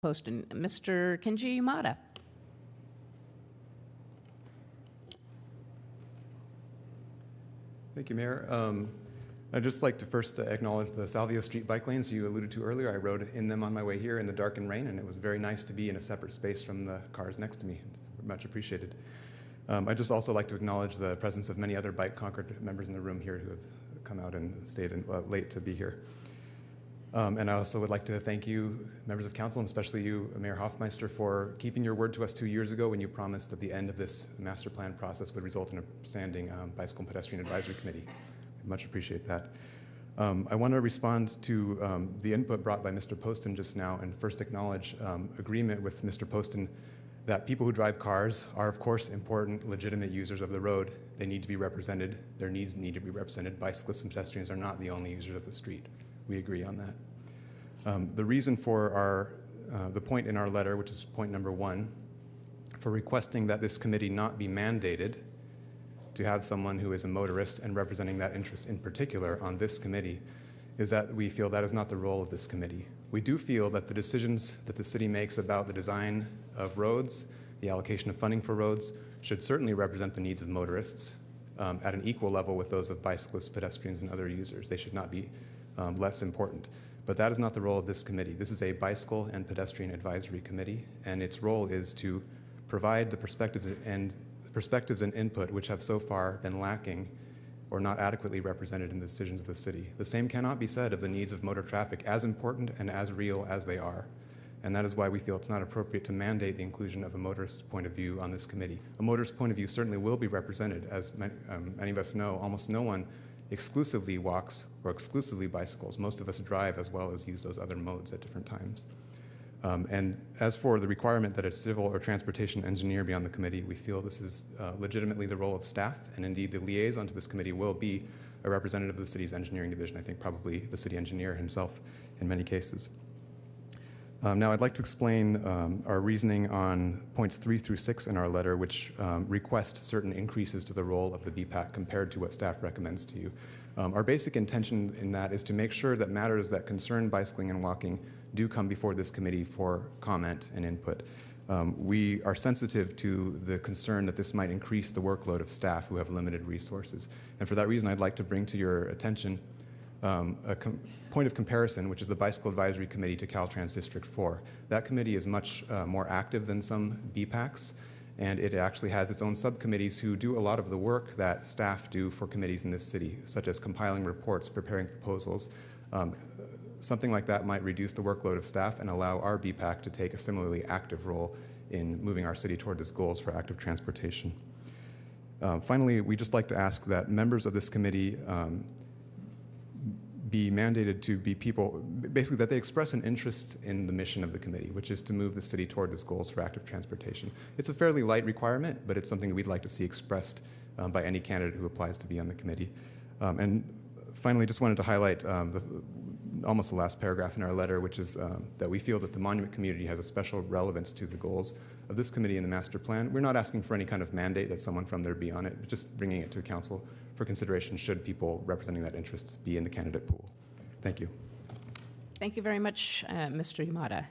Poston. Mr. Kenji Yamada. Thank you, Mayor. I'd just like to first acknowledge the Salvio Street bike lanes you alluded to earlier. I rode in them on my way here in the dark and rain, and it was very nice to be in a separate space from the cars next to me. It's much appreciated. I'd just also like to acknowledge the presence of many other Bike Concord members in the room here who have come out and stayed late to be here. And I also would like to thank you, members of council, and especially you, Mayor Hoffmeister, for keeping your word to us 2 years ago when you promised that the end of this master plan process would result in a standing Bicycle and Pedestrian Advisory Committee. I much appreciate that. I want to respond to the input brought by Mr. Poston just now and first acknowledge agreement with Mr. Poston that people who drive cars are, of course, important, legitimate users of the road. They need to be represented. Their needs need to be represented. Bicyclists and pedestrians are not the only users of the street. We agree on that. The reason for the point in our letter, which is point number 1, for requesting that this committee not be mandated to have someone who is a motorist and representing that interest in particular on this committee, is that we feel that is not the role of this committee. We do feel that the decisions that the city makes about the design of roads, the allocation of funding for roads, should certainly represent the needs of motorists at an equal level with those of bicyclists, pedestrians, and other users. They should not be less important. But that is not the role of this committee. This is a Bicycle and Pedestrian Advisory Committee, and its role is to provide the perspectives and input which have so far been lacking or not adequately represented in the decisions of the city. The same cannot be said of the needs of motor traffic, as important and as real as they are. And that is why we feel it's not appropriate to mandate the inclusion of a motorist point of view on this committee. A motorist point of view certainly will be represented. As many of us know, almost no one exclusively walks or exclusively bicycles. Most of us drive as well as use those other modes at different times. And as for the requirement that a civil or transportation engineer be on the committee, we feel this is legitimately the role of staff, and indeed the liaison to this committee will be a representative of the city's engineering division, I think probably the city engineer himself in many cases. Now I'd like to explain our reasoning on points 3 through 6 in our letter, which request certain increases to the role of the BPAC compared to what staff recommends to you. Our basic intention in that is to make sure that matters that concern bicycling and walking do come before this committee for comment and input. We are sensitive to the concern that this might increase the workload of staff who have limited resources. And for that reason, I'd like to bring to your attention a point of comparison, which is the Bicycle Advisory Committee to Caltrans District 4. That committee is much more active than some BPACs, and it actually has its own subcommittees who do a lot of the work that staff do for committees in this city, such as compiling reports, preparing proposals. Something like that might reduce the workload of staff and allow our BPAC to take a similarly active role in moving our city toward its goals for active transportation. Finally, we'd just like to ask that members of this committee be mandated to be people, basically that they express an interest in the mission of the committee, which is to move the city toward its goals for active transportation. It's a fairly light requirement, but it's something that we'd like to see expressed by any candidate who applies to be on the committee. And finally, just wanted to highlight almost the last paragraph in our letter, which is that we feel that the monument community has a special relevance to the goals of this committee and the master plan. We're not asking for any kind of mandate that someone from there be on it, but just bringing it to council for consideration should people representing that interest be in the candidate pool. Thank you. Thank you very much, Mr. Yamada.